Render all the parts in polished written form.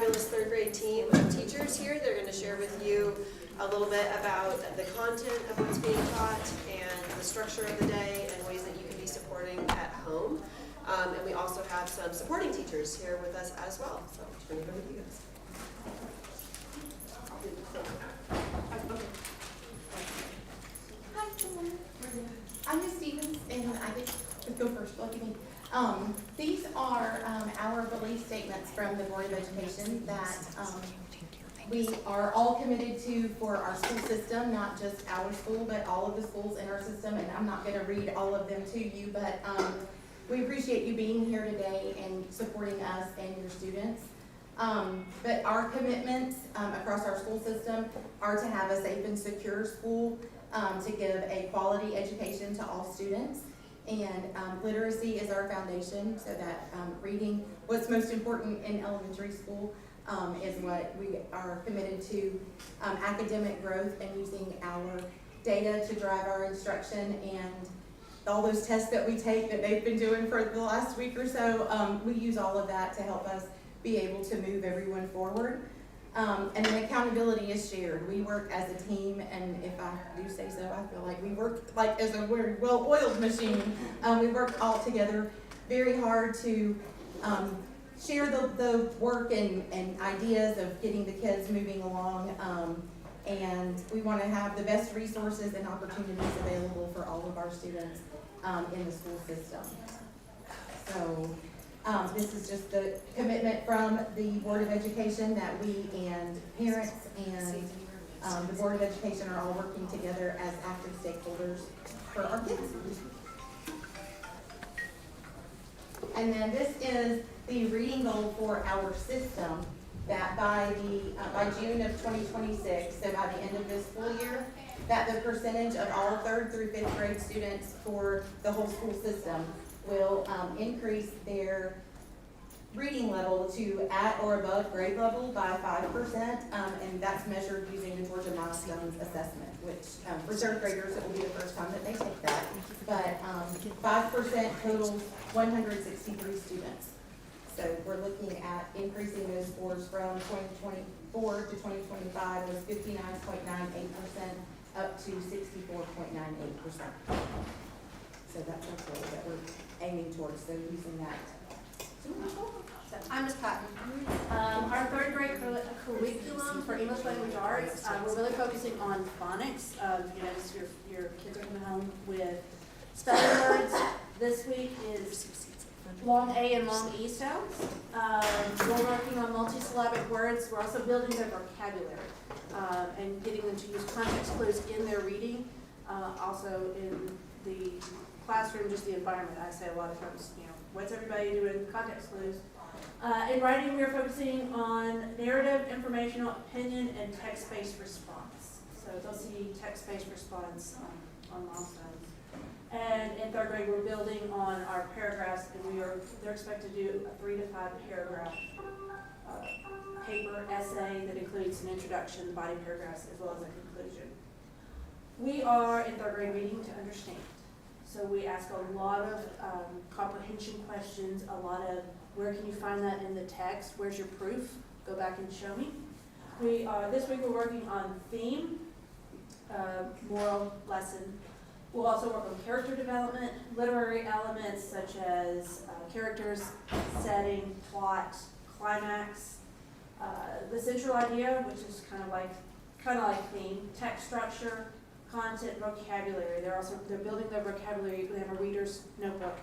fabulous third grade team of teachers here. They're going to share with you a little bit about the content of what's being taught and the structure of the day and ways that you can be supporting at home. And we also have some supporting teachers here with us as well. So I'll turn it over to you guys. Hi, good morning. I'm Ms. Stevens, and I get to go first. Look at me. These are our belief statements from the Board of Education that we are all committed to for our school system, not just our school, but all of the schools in our system. And I'm not going to read all of them to you, but we appreciate you being here today and supporting us and your students. But our commitments across our school system are to have a safe and secure school, to give a quality education to all students. And literacy is our foundation, so that reading, what's most important in elementary school, is what we are committed to. Academic growth and using our data to drive our instruction, and all those tests that we take that they've been doing for the last week or so, we use all of that to help us be able to move everyone forward. And then accountability is shared. We work as a team, and if I do say so, I feel like we work like as a very well-oiled machine. We work all together very hard to share the work and ideas of getting the kids moving along. And we want to have the best resources and opportunities available for all of our students in the school system. So this is just the commitment from the Board of Education that we and parents and the Board of Education are all working together as active stakeholders for our kids. And then this is the reading goal for our system, that by June of 2026, so by the end of this school year, that the percentage of all 3rd through 5th grade students for the whole school system will increase their reading level to at or above grade level by 5%, and that's measured using the Georgia Milestones Assessment, which for 3rd graders it will be the first time that they take that. But 5% totals 163 students. So we're looking at increasing those scores from 2024 to 2025 was 59.98% up to 64.98%. So that's our goal that we're aiming towards, so using that. I'm Ms. Patton. Our 3rd grade curriculum for English language arts, we're really focusing on phonics. You know, so your kids are coming home with spelling words. This week is long A and long E sounds. We're working on multisyllabic words. We're also building their vocabulary and getting them to use context clues in their reading. Also in the classroom, just the environment. I say a lot of times, you know, what's everybody doing? Context clues. In writing, we are focusing on narrative, informational, opinion, and text-based response. So they'll see text-based response on milestones. And in 3rd grade, we're building on our paragraphs, and they're expected to do a 3 to 5 paragraph paper essay that includes an introduction, body paragraphs, as well as a conclusion. We are in 3rd grade reading to understand. So we ask a lot of comprehension questions, a lot of where can you find that in the text, where's your proof, go back and show me. This week we're working on theme, moral lesson. We'll also work on character development, literary elements such as characters, setting, plot, climax, the central idea, which is kind of like theme, text structure, content, vocabulary. They're building their vocabulary. We have a reader's notebook,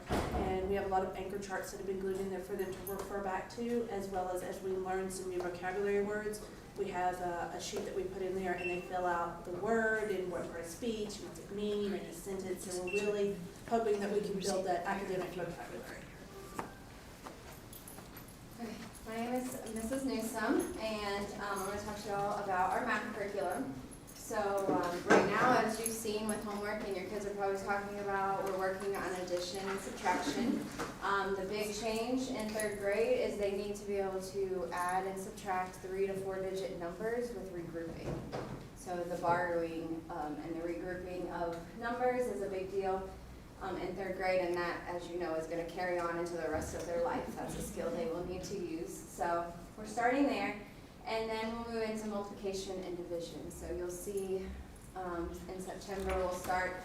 and we have a lot of anchor charts that have been glued in there for them to refer back to, as well as we learn some new vocabulary words. We have a sheet that we put in there, and they fill out the word and what part of speech, what's it mean, and a sentence, and we're really hoping that we can build that academic vocabulary. Okay, my name is Mrs. Newsome, and I'm going to talk to you all about our math curriculum. So right now, as you've seen with homework, and your kids are probably talking about, we're working on addition and subtraction. The big change in 3rd grade is they need to be able to add and subtract 3 to 4 digit numbers with regrouping. So the borrowing and the regrouping of numbers is a big deal. in third grade, and that, as you know, is going to carry on into the rest of their life. That's a skill they will need to use. So we're starting there, and then we'll move into multiplication and division. So you'll see in September we'll start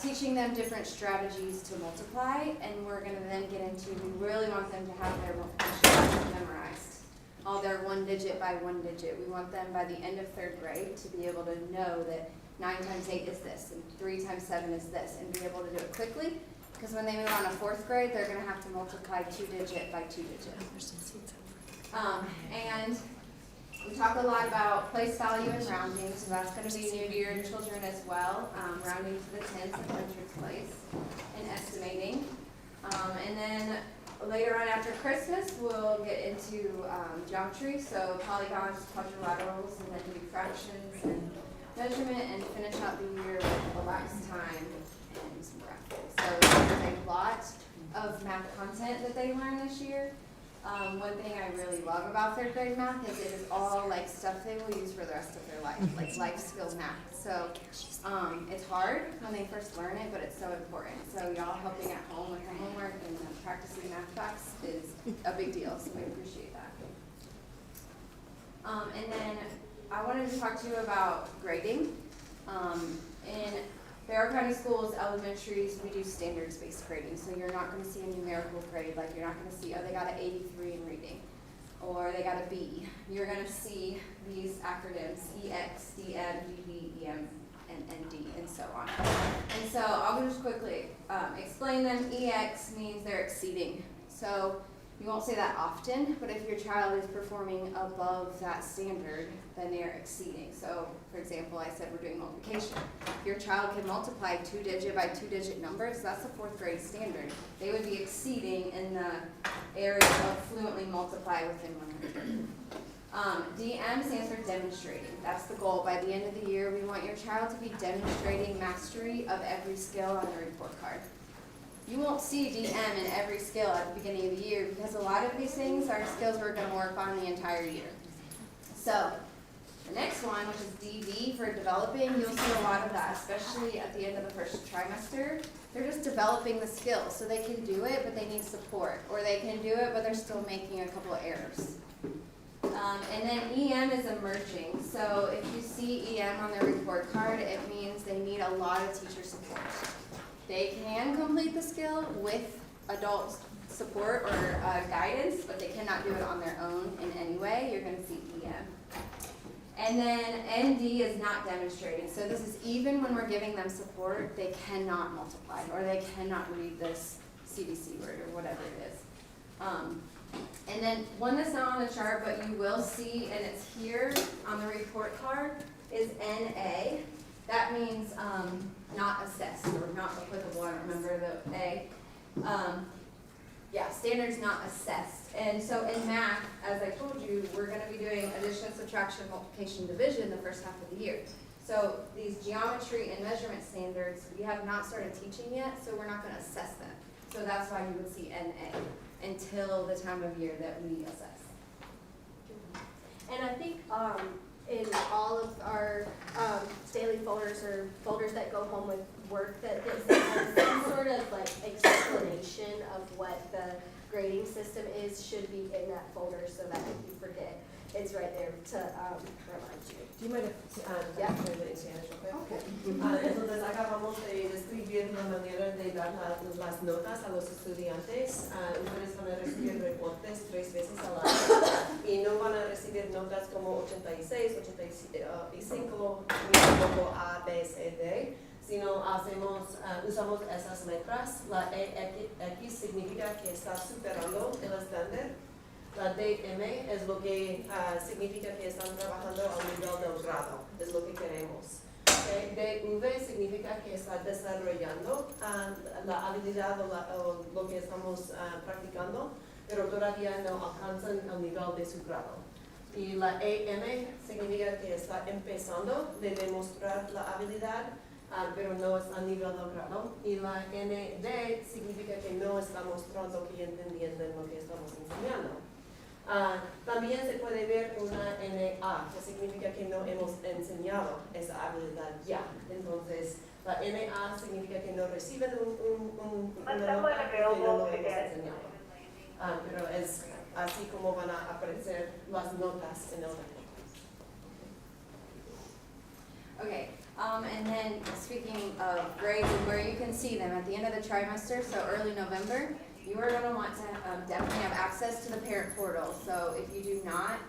teaching them different strategies to multiply, and we're going to then get into, we really want them to have their multiplication memorized. All their 1 digit by 1 digit. We want them by the end of third grade to be able to know that 9 times 8 is this, and 3 times 7 is this, and be able to do it quickly, because when they move on to 4th grade, they're going to have to multiply 2 digit by 2 digit. And we talk a lot about place value and rounding, so that's going to be new to your children as well, rounding to the tenths and hundredths place, and estimating. And then later on after Christmas, we'll get into geometry, so polygons, quadrilaterals, and then do fractions and measurement, and finish out the year with elapsed time and some graphics. So there's a lot of math content that they learn this year. One thing I really love about third grade math is it is all like stuff they will use for the rest of their life, like life skills math. So it's hard when they first learn it, but it's so important. So y'all helping at home with the homework and practicing math facts is a big deal, so we appreciate that. And then I wanted to talk to you about grading. In Barrow County Schools, elementaries, we do standards-based grading, so you're not going to see a numerical grade, like you're not going to see, oh, they got an 83 in reading, or they got a B. You're going to see these acronyms, EX, DM, DD, EM, and ND, and so on. And so I'll just quickly explain them. EX means they're exceeding. So you won't say that often, but if your child is performing above that standard, then they are exceeding. So, for example, I said we're doing multiplication. If your child can multiply 2 digit by 2 digit numbers, that's a 4th grade standard. They would be exceeding in the area of fluently multiply within 100. DM stands for demonstrating. That's the goal. By the end of the year, we want your child to be demonstrating mastery of every skill on the report card. You won't see DM in every skill at the beginning of the year because a lot of these things are skills we're going to work on the entire year. So the next one, which is DD for developing, you'll see a lot of that, especially at the end of the first trimester. They're just developing the skills, so they can do it, but they need support, or they can do it, but they're still making a couple of errors. And then EM is emerging. So if you see EM on their report card, it means they need a lot of teacher support. They can complete the skill with adult support or guidance, but they cannot do it on their own in any way. You're going to see EM. And then ND is not demonstrating. So this is even when we're giving them support, they cannot multiply or they cannot read this CBC word or whatever it is. And then one that's not on the chart, but you will see, and it's here on the report card, is NA. That means not assessed or not applicable. I don't remember the A. Standards not assessed. And so in math, as I told you, we're going to be doing addition, subtraction, multiplication, division the first half of the year. So these geometry and measurement standards, we have not started teaching yet, so we're not going to assess them. So that's why you would see NA until the time of year that we assess. And I think in all of our daily folders or folders that go home with work, that there's some sort of like explanation of what the grading system is should be in that folder so that if you forget, it's right there to remind you. Do you mind if Yeah. I turn it in Spanish real quick? Entonces acabamos de describir la manera de dar las notas a los estudiantes. Ustedes van a recibir reportes 3 veces al año y no van a recibir notas como 86, 85, tampoco A, B, C, D, sino usamos esas letras. La X significa que está superando el estándar. La DM es lo que significa que están trabajando al nivel del grado, es lo que queremos. DV significa que está desarrollando la habilidad o lo que estamos practicando, pero todavía no alcanzan el nivel de su grado. Y la EM significa que está empezando de demostrar la habilidad, pero no es a nivel del grado. Y la ND significa que no está mostrando que entienden lo que estamos enseñando. También se puede ver una NA, que significa que no hemos enseñado esa habilidad ya. Entonces, La NA significa que no reciben una nota porque no lo hemos enseñado. Pero es así como van a aparecer las notas en el reporte. Okay, and then speaking of grades and where you can see them, at the end of the trimester, so early November, you are gonna want to definitely have access to the parent portal. So if you do not,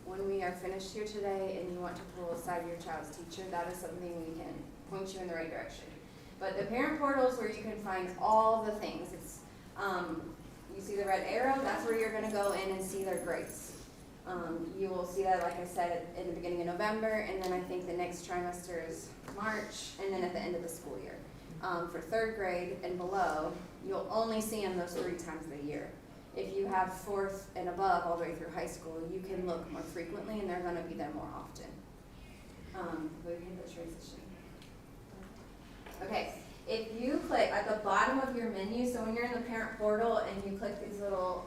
when we are finished here today and you want to pull aside your child's teacher, that is something we can point you in the right direction. But the parent portal is where you can find all the things. It's, you see the red arrow, that's where you're gonna go in and see their grades. You will see that, like I said, in the beginning of November, and then I think the next trimester is March, and then at the end of the school year. For third grade and below, you'll only see them those 3 times a year. If you have fourth and above, all the way through high school, you can look more frequently, and they're gonna be there more often. We can hit the transition. Okay, if you click at the bottom of your menu, so when you're in the parent portal and you click these little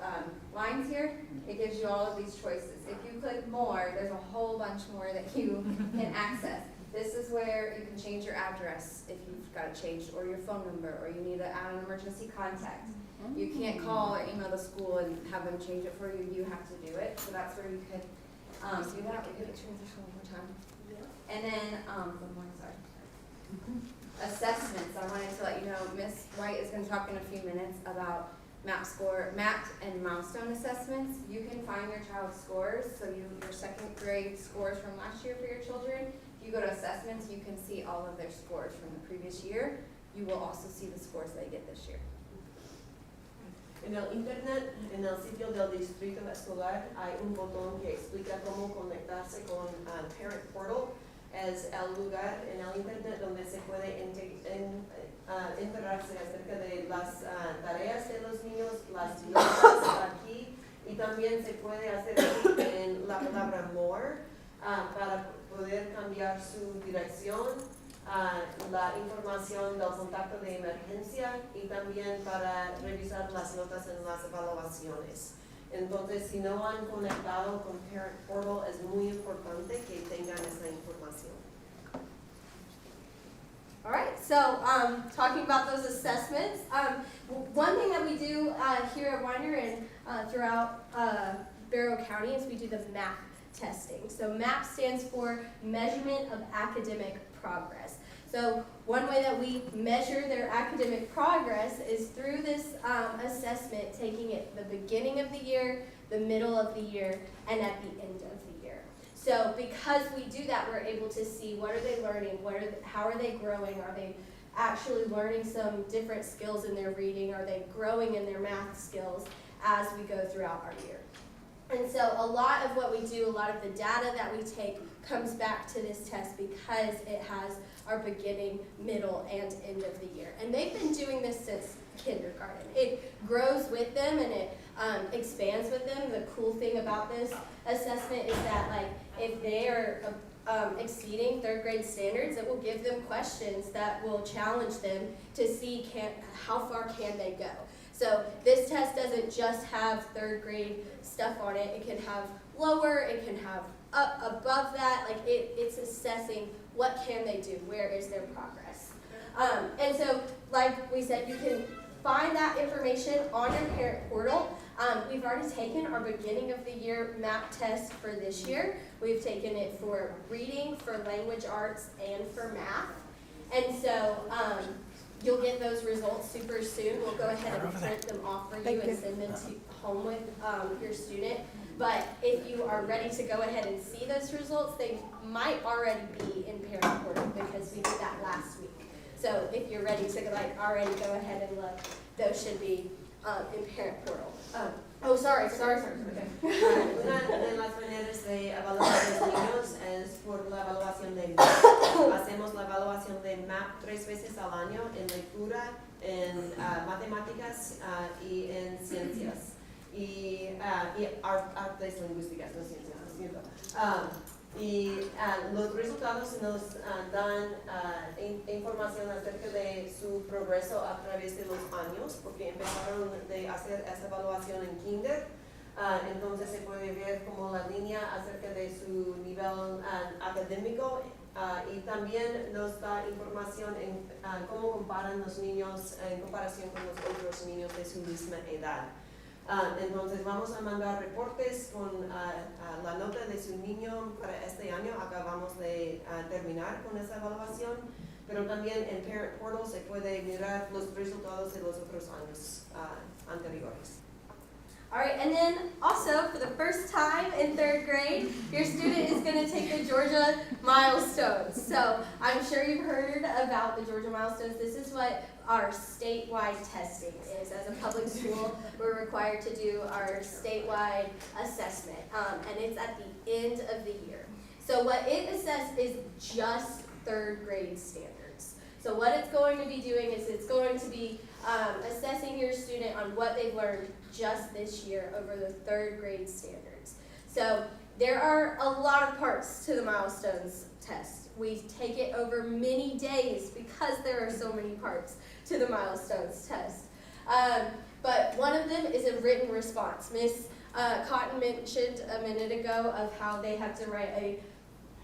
lines here, it gives you all of these choices. If you click more, there's a whole bunch more that you can access. This is where you can change your address if you've got it changed, or your phone number, or you need to add an emergency contact. You can't call or email the school and have them change it for you, you have to do it. So that's where you could do that. We could transition one more time. And then, one more, sorry. Assessments, I wanted to let you know, Ms. White is gonna talk in a few minutes about MAP and milestone assessments. You can find your child's scores, so your second grade scores from last year for your children. If you go to assessments, you can see all of their scores from the previous year. You will also see the scores they get this year. En el internet, en el sitio del distrito escolar, hay un botón que explica cómo conectarse con Parent Portal. Es el lugar en el internet donde se puede enterarse acerca de las tareas de los niños, las notas aquí, y también se puede hacer clic en la palabra more para poder cambiar su dirección, la información del contacto de emergencia y también para revisar las notas en las evaluaciones. Entonces, si no han conectado con Parent Portal, es muy importante que tengan esa información. All right, so talking about those assessments, one thing that we do here at Weiner and throughout Barrow County is we do the MAP testing. So MAP stands for Measurement of Academic Progress. So one way that we measure their academic progress is through this assessment, taking it the beginning of the year, the middle of the year, and at the end of the year. So because we do that, we're able to see what are they learning, how are they growing, are they actually learning some different skills in their reading, are they growing in their math skills as we go throughout our year. And so a lot of what we do, a lot of the data that we take comes back to this test because it has our beginning, middle, and end of the year. And they've been doing this since kindergarten. It grows with them and it expands with them. The cool thing about this assessment is that if they are exceeding third grade standards, it will give them questions that will challenge them to see how far can they go. So this test doesn't just have third grade stuff on it. It can have lower, it can have up above that. It's assessing what can they do, where is their progress. And so, like we said, you can find that information on your parent portal. We've already taken our beginning of the year MAP test for this year. We've taken it for reading, for language arts, and for math. And so you'll get those results super soon. We'll go ahead and print them off for you and send them to home with your student. But if you are ready to go ahead and see those results, they might already be in parent portal because we did that last week. So if you're ready to already go ahead and look, those should be in parent portal. Sorry. Okay. Una de las maneras de evaluar a los niños es por la evaluación de MAP. Hacemos la evaluación de MAP 3 veces al año en lectura, en matemáticas y en ciencias. Y artes lingüísticas, no ciencias, lo siento. Y los resultados nos dan información acerca de su progreso a través de los años, porque empezaron de hacer esa evaluación en kinder. Entonces se puede ver como la línea acerca de su nivel académico Y también nos da información en cómo comparan los niños en comparación con los otros niños de su misma edad. Entonces vamos a mandar reportes con la nota de su niño para este año. Acabamos de terminar con esa evaluación, pero también en Parent Portal se puede mirar los resultados de los otros años anteriores. All right, and then also for the first time in third grade, your student is going to take the Georgia Milestones. So I'm sure you've heard about the Georgia Milestones. This is what our statewide testing is. As a public school, we're required to do our statewide assessment, and it's at the end of the year. So what it assesses is just third grade standards. So what it's going to be doing is it's going to be assessing your student on what they've learned just this year over the third grade standards. So there are a lot of parts to the Milestones test. We take it over many days because there are so many parts to the Milestones test. But one of them is a written response. Ms. Cotton mentioned a minute ago of how they have to write a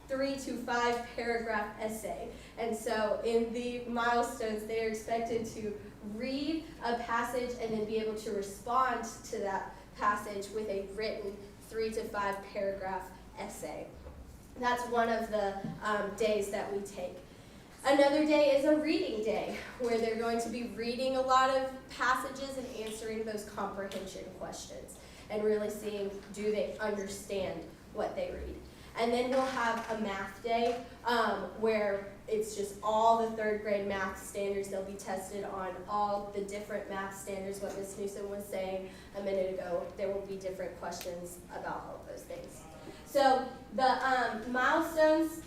3 to 5 paragraph essay. And so in the Milestones, they are expected to read a passage and then be able to respond to that passage with a written 3 to 5 paragraph essay. That's one of the days that we take. Another day is a reading day, where they're going to be reading a lot of passages and answering those comprehension questions and really seeing, do they understand what they read. And then we'll have a math day where it's just all the third grade math standards. They'll be tested on all the different math standards, what Ms. Newsom was saying a minute ago. There will be different questions about all of those things. So the Milestones,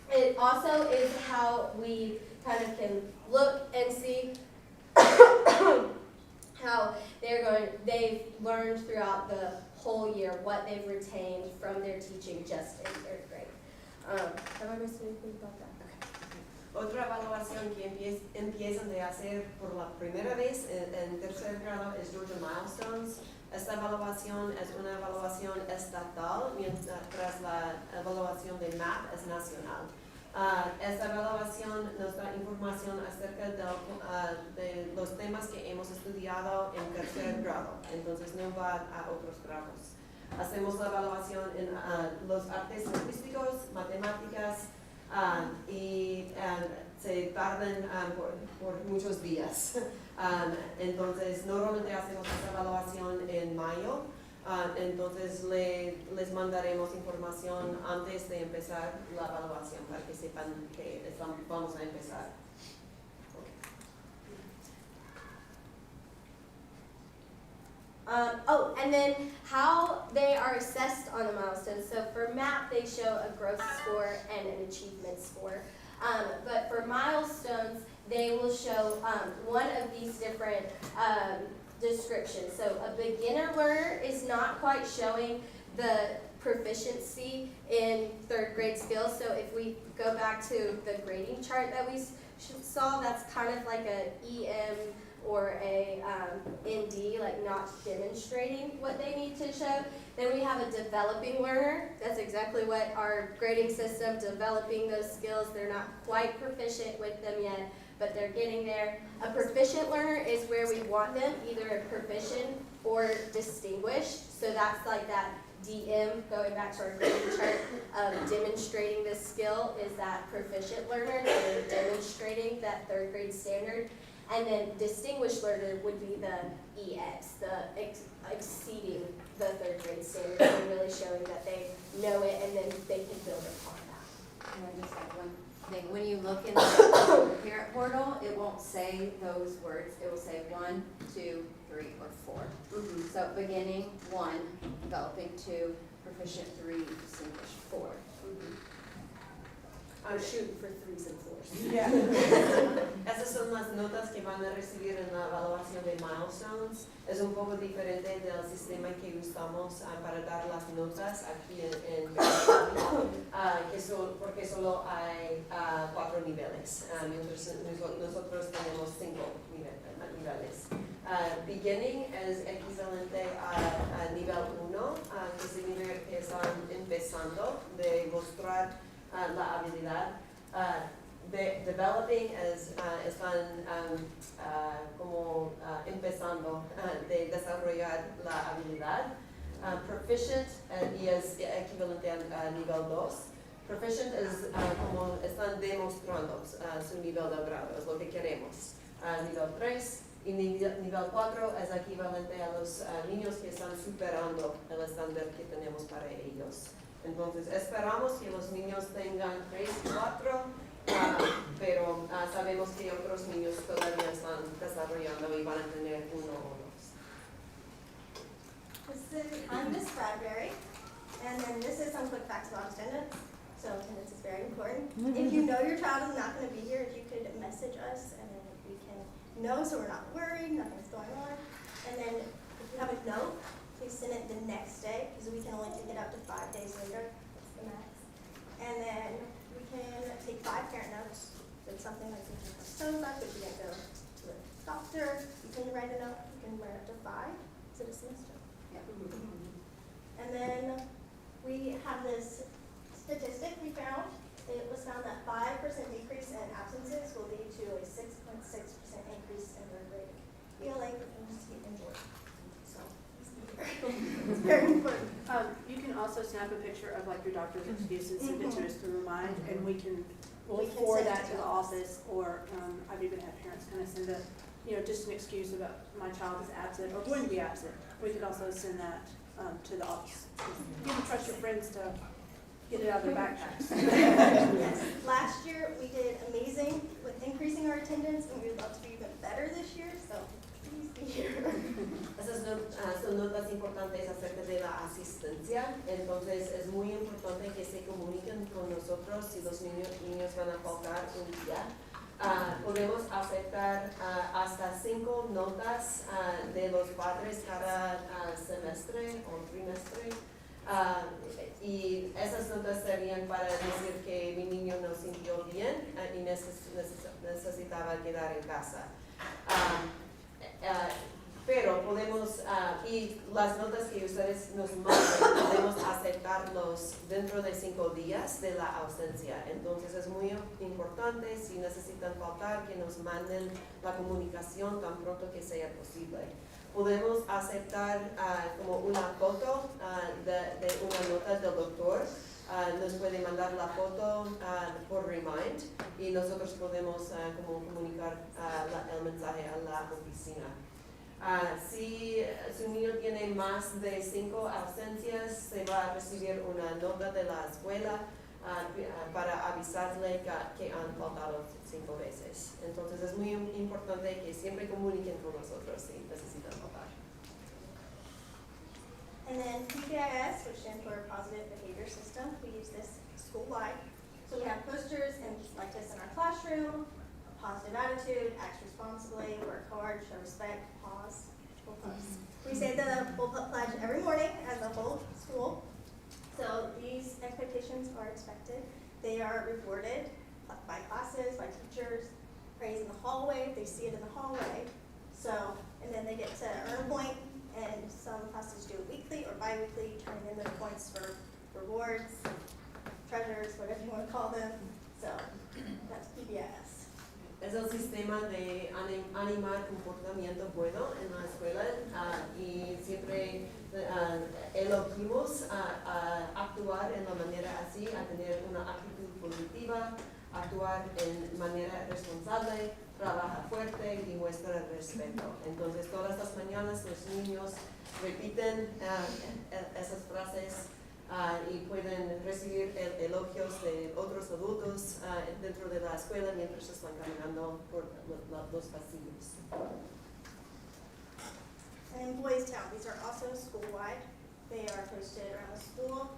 it also is how we kind of can look and see how they've learned throughout the whole year, what they've retained from their teaching just in third grade. Have I missed anything about that? Otra evaluación que empiezan de hacer por la primera vez en tercer grado es Georgia Milestones. Esta evaluación es una evaluación estatal, mientras la evaluación de MAP es nacional. Esta evaluación nos da información acerca de los temas que hemos estudiado en tercer grado, entonces no va a otros grados. Hacemos la evaluación en los artes lingüísticos, matemáticas, y se tardan por muchos días. Entonces, normalmente hacemos esta evaluación en mayo. Entonces, les mandaremos información antes de empezar la evaluación para que sepan que vamos a empezar. And then how they are assessed on the milestones. So for MAP, they show a growth score and an achievement score. But for milestones, they will show one of these different descriptions. So a beginner learner is not quite showing the proficiency in third grade skills. So if we go back to the grading chart that we saw, that's kind of like a EM or a ND, like not demonstrating what they need to show. Then we have a developing learner. That's exactly what our grading system, developing those skills. They're not quite proficient with them yet, but they're getting there. A proficient learner is where we want them, either a proficient or distinguished. So that's like that DM, going back to our grading chart, demonstrating this skill is that proficient learner. They're demonstrating that third grade standard. And then distinguished learner would be the EX, the exceeding the third grade standard, and really showing that they know it and then they can build upon that. And I just have one thing, when you look in the parent portal, it won't say those words, it will say 1, 2, 3, or 4. Mm-hmm. So beginning 1, developing 2, proficient 3, distinguished 4. I'm shooting for 3s and 4s. Yeah. Esas son las notas que van a recibir en la evaluación de Milestones. Es un poco diferente del sistema que usamos para dar las notas aquí en porque solo hay 4 niveles. Nosotros tenemos 5 niveles. Beginning es equivalente a nivel 1, que significa que están empezando de mostrar la habilidad. Developing están como empezando de desarrollar la habilidad. Proficient y es equivalente a nivel 2. Proficient es como están demostrando su nivel de grado, es lo que queremos. Nivel 3 y nivel 4 es equivalente a los niños que están superando el estándar que tenemos para ellos. Entonces esperamos que los niños tengan 3 y 4, pero sabemos que otros niños todavía están desarrollando y van a tener 1 o 2. I'm Miss Bradbury, and then this is some quick facts about attendance. So attendance is very important. If you know your child is not going to be here, if you could message us, and then we can know so we're not worried, nothing's going on. And then if you have a note, please send it the next day, because we can only take it up to 5 days later. That's the max. And then we can take 5 parent notes. If it's something like if you have so much, if you didn't go to the doctor, you can write a note. You can write up to 5. It's a semester. And then we have this statistic we found. It was found that 5% decrease in absences will lead to a 6.6% increase in third grade ELA performance and enjoyment. So it's very important. You can also snap a picture of like your doctor's excuse and send it to us to remind, and we'll We can forward send it that to the office, or I've even had parents kind of send just an excuse about my child is absent or going to be absent. We could also send that to the office. You can trust your friends to get it out of their backpacks. Yes, last year we did amazing with increasing our attendance, and we would love to be even better this year, so please be here. Esas son notas importantes acerca de la asistencia, entonces es muy importante que se comuniquen con nosotros si los niños van a faltar un día. Podemos aceptar hasta 5 notas de los padres cada semestre o trimestre. Y esas notas serían para decir que mi niño no sintió bien y necesitaba quedar en casa. Pero podemos, y las notas que ustedes nos mandan, podemos aceptarlos dentro de 5 días de la ausencia. Entonces es muy importante, si necesitan faltar, que nos manden la comunicación tan pronto que sea posible. Podemos aceptar como una foto de una nota del doctor. Nos puede mandar la foto por Remind y nosotros podemos como comunicar el mensaje a la oficina. Si su niño tiene más de 5 ausencias, se va a recibir una nota de la escuela para avisarle que han faltado 5 veces. Entonces es muy importante que siempre comuniquen con nosotros si necesitan faltar. And then PBIS, which stands for Positive Behavior System, we use this school-wide. So we have posters and like this in our classroom: a positive attitude, act responsibly, work hard, show respect, pause, full pause. We say the full pledge every morning as a whole school. So these expectations are expected. They are rewarded by classes, by teachers, praise in the hallway, if they see it in the hallway. So, and then they get to earn a point, and some classes do it weekly or bi-weekly, turning in their points for rewards, treasures, whatever you want to call them. So that's PBIS. Es el sistema de animar comportamiento bueno en la escuela y siempre elegimos a actuar en la manera así, a tener una actitud positiva, actuar en manera responsable, trabaja fuerte y muestra respeto. Entonces todas las mañanas los niños repiten esas frases y pueden recibir elogios de otros adultos dentro de la escuela mientras están caminando por los pasillos. And in Boys Town, these are also school-wide. They are posted around the school.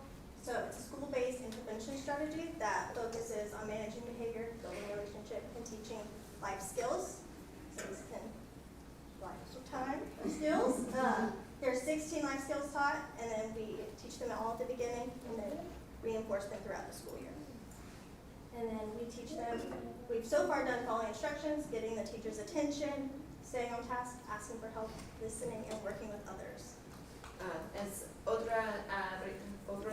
So it's a school-based intervention strategy that focuses on managing behavior, building relationship, and teaching life skills. So these can lifetime skills. There's 16 life skills taught, and then we teach them all at the beginning, and then reinforce them throughout the school year. And then we teach them, we've so far done following instructions, getting the teacher's attention, staying on task, asking for help, listening, and working with others. Es otro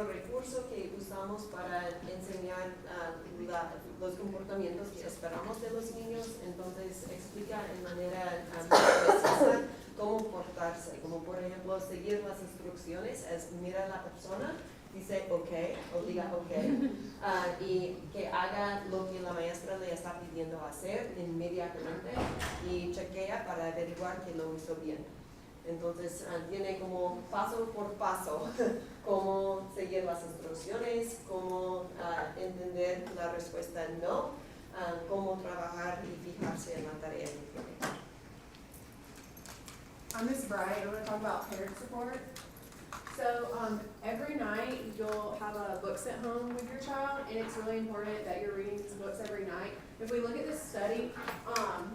recurso que usamos usamos para enseñar los comportamientos que esperamos de los niños. Entonces explica en manera precisa cómo portarse, como por ejemplo seguir las instrucciones, es mira a la persona, dice ok o diga ok, y que haga lo que la maestra le está pidiendo hacer inmediatamente y chequea para averiguar que lo hizo bien. Entonces tiene como paso por paso cómo seguir las instrucciones, cómo entender la respuesta no, cómo trabajar y fijarse en la tarea que tiene. I'm Miss Bright. I'm going to talk about parent support. So every night you'll have a book sent home with your child, and it's really important that you're reading these books every night. If we look at this study,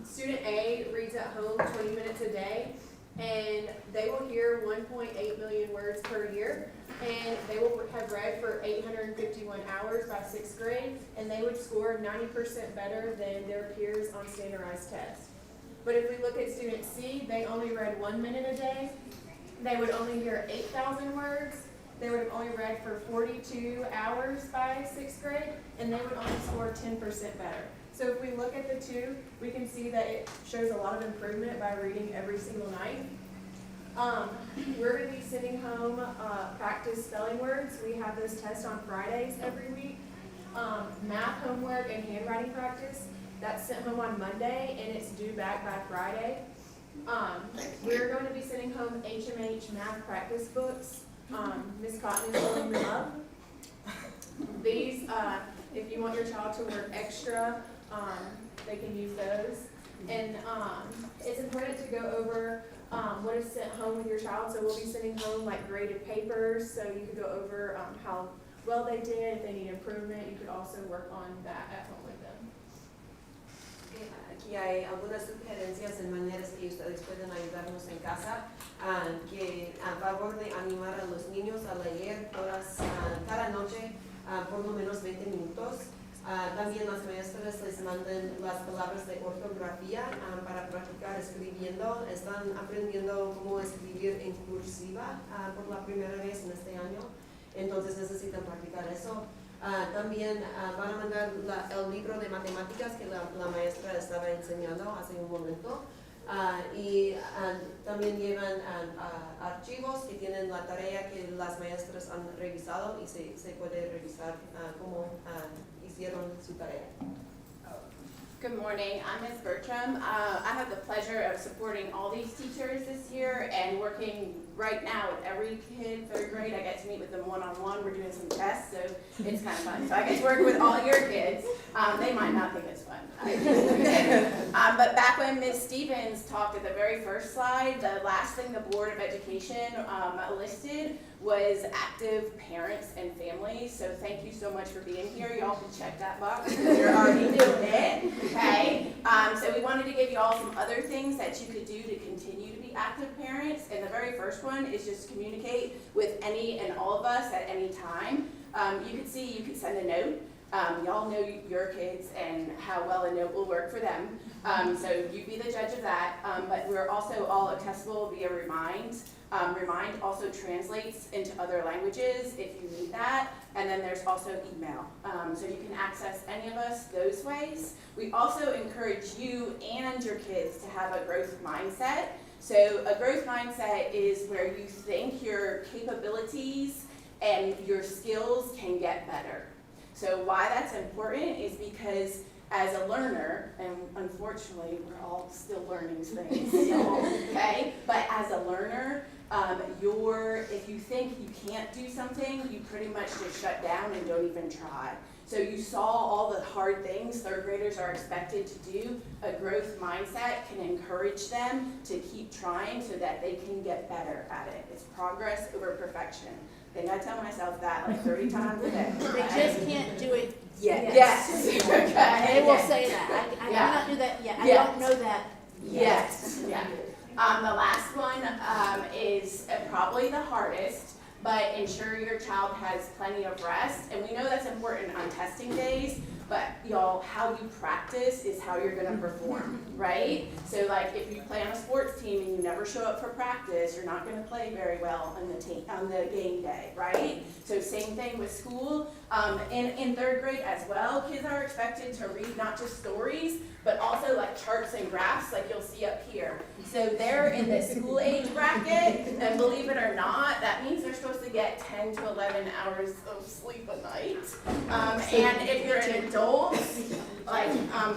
student A reads at home 20 minutes a day, and they will hear 1.8 million words per year, and they will have read for 851 hours by 6th grade, and they would score 90% better than their peers on standardized tests. But if we look at student C, they only read 1 minute a day. They would only hear 8,000 words. They would have only read for 42 hours by 6th grade, and they would only score 10% better. So if we look at the two, we can see that it shows a lot of improvement by reading every single night. We're going to be sending home practice spelling words. We have those tests on Fridays every week. Math homework and handwriting practice, that's sent home on Monday, and it's due back by Friday. We're going to be sending home HMH math practice books. Ms. Cotton is holding them up. These, if you want your child to work extra, they can use those. And it's important to go over what is sent home with your child. So we'll be sending home like graded papers, so you can go over how well they did. If they need improvement, you could also work on that at home with them. Aquí hay algunas sugerencias en maneras que ustedes pueden ayudarnos en casa, que a favor de animar a los niños a leer cada noche por lo menos 20 minutos. También las maestras les mandan las palabras de ortografía para practicar escribiendo. Están aprendiendo cómo escribir en cursiva por la primera vez en este año, entonces necesitan practicar eso. También van a mandar el libro de matemáticas que la maestra estaba enseñando hace un momento, y también llevan archivos que tienen la tarea que las maestras han revisado y se puede revisar cómo hicieron su tarea. Good morning, I'm Ms. Bertram. I have the pleasure of supporting all these teachers this year and working right now with every kid, 3rd grade. I get to meet with them one-on-one. We're doing some tests, so it's kind of fun. So I get to work with all your kids. They might not think it's fun. But back when Ms. Stevens talked at the very first slide, the last thing the Board of Education listed was active parents and families. So thank you so much for being here. Y'all can check that box because you're already doing it. Okay. So we wanted to give you all some other things that you could do to continue to be active parents. And the very first one is just communicate with any and all of us at any time. You can send a note. Y'all know your kids and how well a note will work for them. So you be the judge of that. But we're also all accessible via Remind. Remind also translates into other languages if you need that. And then there's also email. So you can access any of us those ways. We also encourage you and your kids to have a growth mindset. So a growth mindset is where you think your capabilities and your skills can get better. So why that's important is because as a learner, and unfortunately we're all still learning things, okay? But as a learner, if you think you can't do something, you pretty much just shut down and don't even try. So you saw all the hard things 3rd graders are expected to do. A growth mindset can encourage them to keep trying so that they can get better at it. It's progress over perfection. I think I tell myself that like 30 times a day. They just can't do it yet. Yes. Okay. They will say that. I cannot do that yet. I don't know that yet. Yes. Yeah. The last one is probably the hardest, but ensure your child has plenty of rest. And we know that's important on testing days, but y'all, how you practice is how you're gonna perform, right? So like, if you play on a sports team and you never show up for practice, you're not gonna play very well on the game day, right? So same thing with school. In third grade as well, kids are expected to read not just stories, but also like charts and graphs, like you'll see up here. So they're in the school age bracket, and believe it or not, that means they're supposed to get 10 to 11 hours of sleep a night. And if you're an adult, like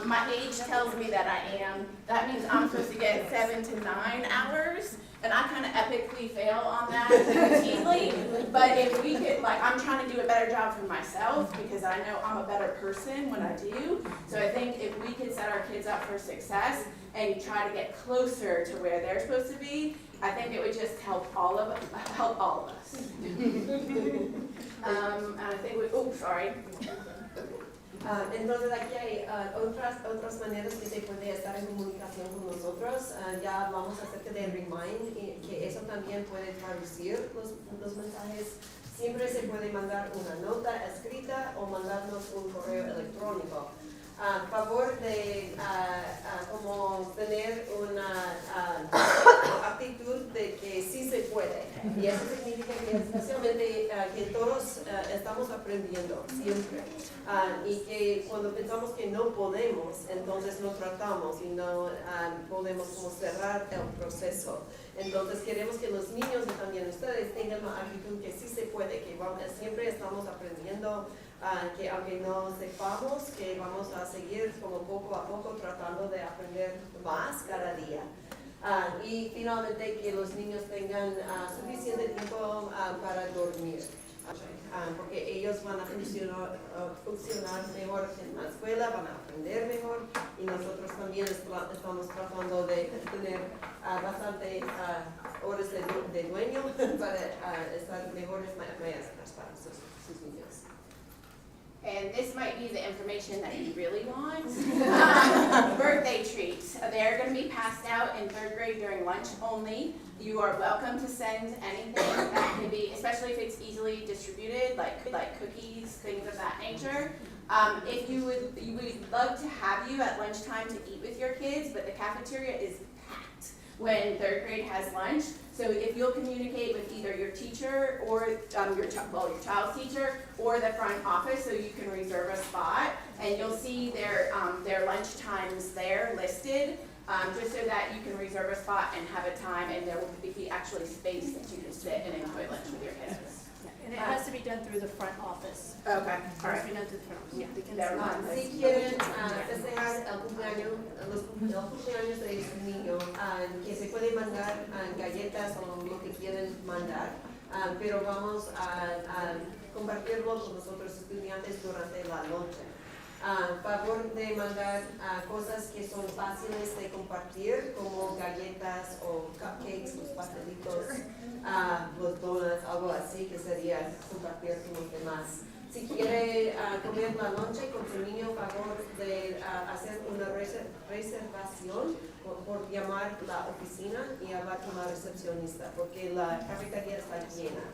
my age tells me that I am, that means I'm supposed to get 7 to 9 hours. And I kind of epically fail on that routinely, but if we could, like, I'm trying to do a better job for myself because I know I'm a better person when I do. So I think if we could set our kids up for success and try to get closer to where they're supposed to be, I think it would just help all of us. And I think sorry. Entonces aquí hay otras maneras que se puede estar en comunicación con nosotros. Ya hablamos acerca de Remind, y que eso también puede traducir los mensajes. Siempre se puede mandar una nota escrita o mandarnos un correo electrónico. Favor de como tener una actitud de que sí se puede. Y eso significa que especialmente que todos estamos aprendiendo siempre. Y que cuando pensamos que no podemos, entonces no tratamos y no podemos como cerrar el proceso. Entonces queremos que los niños y también ustedes tengan una actitud que sí se puede, que siempre estamos aprendiendo. Que aunque no sepamos, que vamos a seguir como poco a poco tratando de aprender más cada día. Y finalmente que los niños tengan suficiente tiempo para dormir. Porque ellos van a funcionar mejor en la escuela, van a aprender mejor y nosotros también estamos tratando de tener bastante horas de dueño para estar mejores maestras para sus niños. And this might be the information that you really want. Birthday treats. They're going to be passed out in third grade during lunch only. You are welcome to send anything that can be, especially if it's easily distributed, like cookies, things of that nature. We would love to have you at lunchtime to eat with your kids, but the cafeteria is packed when third grade has lunch. So if you'll communicate with either your teacher or your child's teacher or the front office, so you can reserve a spot, and you'll see their lunch times there listed, just so that you can reserve a spot and have a time, and there will be actually space that you can sit and enjoy lunch with your kids. And it has to be done through the front office. Okay, all It has right. to be done through the front office. Yeah, they can Never mind. Si quieren festejar el cumpleaños de su niño, que se puede mandar galletas o lo que quieren mandar, pero vamos a compartirlo con nosotros estudiantes durante la noche. Favor de mandar cosas que son fáciles de compartir, como galletas o cupcakes, los pastelitos, los donuts, algo así que sería compartir con los demás. Si quiere comer la noche con su niño, favor de hacer una reservación por llamar a la oficina y hablar con la recepcionista, porque la cafetería está llena.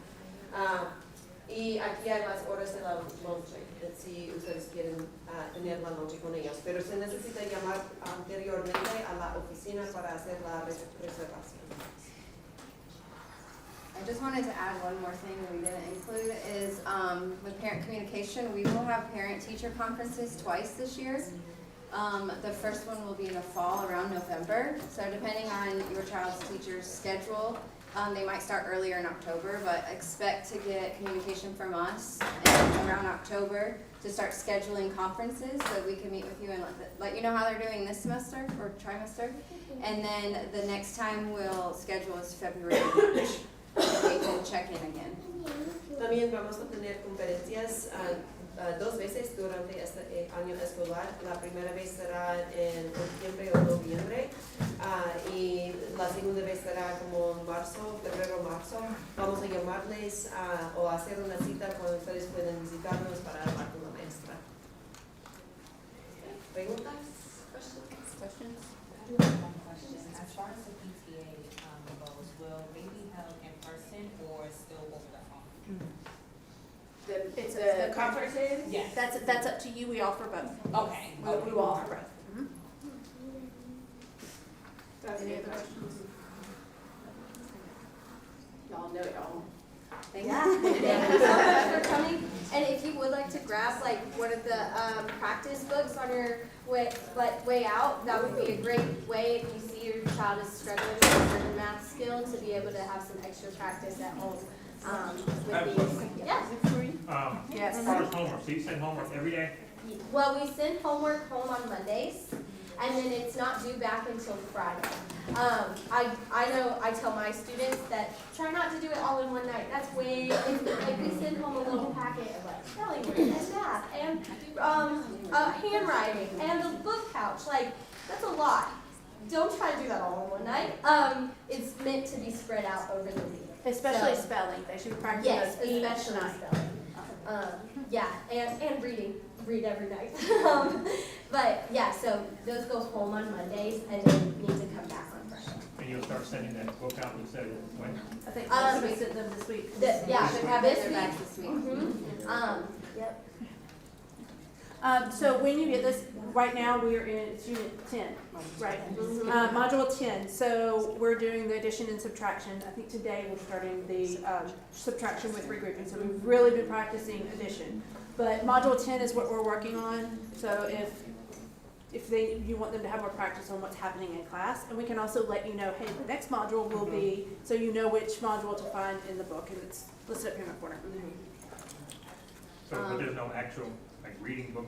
Y aquí hay las horas de la noche, si ustedes quieren tener la noche con ellos. Pero se necesita llamar anteriormente a la oficina para hacer la reservación. I just wanted to add one more thing we didn't include is with parent communication, we will have parent-teacher conferences twice this year. The first one will be in the fall around November. So depending on your child's teacher's schedule, they might start earlier in October, but expect to get communication from us around October to start scheduling conferences so we can meet with you and let you know how they're doing this semester or trimester. And then the next time we'll schedule is February or March. So we can check in again. También vamos a tener conferencias 2 veces durante este año escolar. La primera vez será en septiembre o noviembre y la segunda vez será como en marzo, febrero-marzo. Vamos a llamarles o hacer una cita cuando ustedes pueden visitarnos para hablar con la maestra. ¿Preguntas? Questions? I do have one question. As far as the PTA goes, will they be held in person or still over the phone? It's The the conferences? Yes. That's up to you, we offer both. Okay. We will offer both. Any other questions? Y'all know y'all. Thank you. Thank you so much for coming. And if you would like to grab like one of the practice books on your way out, that would be a great way if you see your child is struggling with a certain math skill to be able to have some extra practice at home with these. Yeah. Yes. As far as homework, so you send homework every day? Well, we send homework home on Mondays, and then it's not due back until Friday. I know I tell my students that try not to do it all in one night. That's way, like we send home a little packet of like spelling work and math and handwriting and a book pouch. Like, that's a lot. Don't try to do that all in one night. It's meant to be spread out over the week. Especially So- spelling, they should practice Yes, those each especially night. spelling. Yeah, and reading. Read every night. But yeah, so those go home on Mondays and then need to come back on Friday. And you'll start sending that book out, you said, when? I think we sent them this week. Yeah, This we have week. it in their bags this week. Yep. So when you get this, right now we are in, it's unit 10, right? Module 10, so we're doing the addition and subtraction. I think today we're starting the subtraction with regrouping, so we've really been practicing addition. But module 10 is what we're working on, so if you want them to have more practice on what's happening in class, and we can also let you know, hey, the next module will be, so you know which module to find in the book, and it's listed up here in the corner. So, but there's no actual, like, reading book?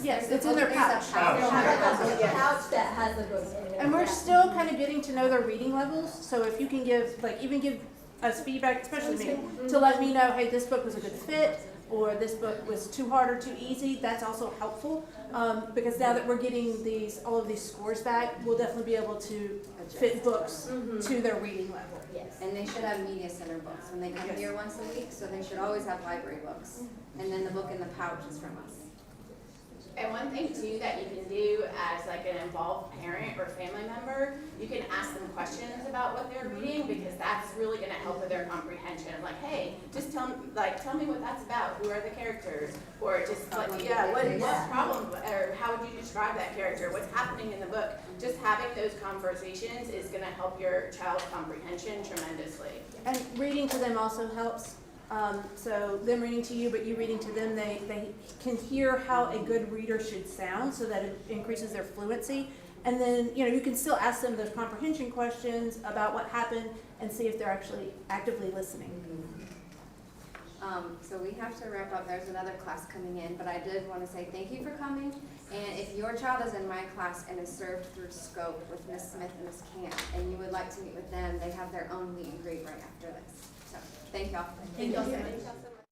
Yes, it's in their pouch. There's a pouch that has the books in it. And we're still kind of getting to know their reading levels, so if you can give, like, even give us feedback, especially me, to let me know, hey, this book was a good fit, or this book was too hard or too easy, that's also helpful. Because now that we're getting all of these scores back, we'll definitely be able to fit books to their reading level. Yes. And they should have media center books when they come Yes. here once a week, so they should always have library books. And then the book in the pouch is from us. And one thing too that you can do as like an involved parent or family member, you can ask them questions about what they're reading, because that's really gonna help with their comprehension. Like, hey, just tell me what that's about. Who are the characters? Or just like, what problem, or how would you describe that character? What's happening in the book? Just having those conversations is gonna help your child's comprehension tremendously. And reading to them also helps. So them reading to you, but you reading to them, they can hear how a good reader should sound, so that it increases their fluency. And then, you can still ask them those comprehension questions about what happened and see if they're actually actively listening. So we have to wrap up. There's another class coming in, but I did want to say thank you for coming. And if your child is in my class and is served through Scope with Miss Smith and Miss Camp, and you would like to meet with them, they have their own meet and greet right after this. So thank y'all. Thank you so much.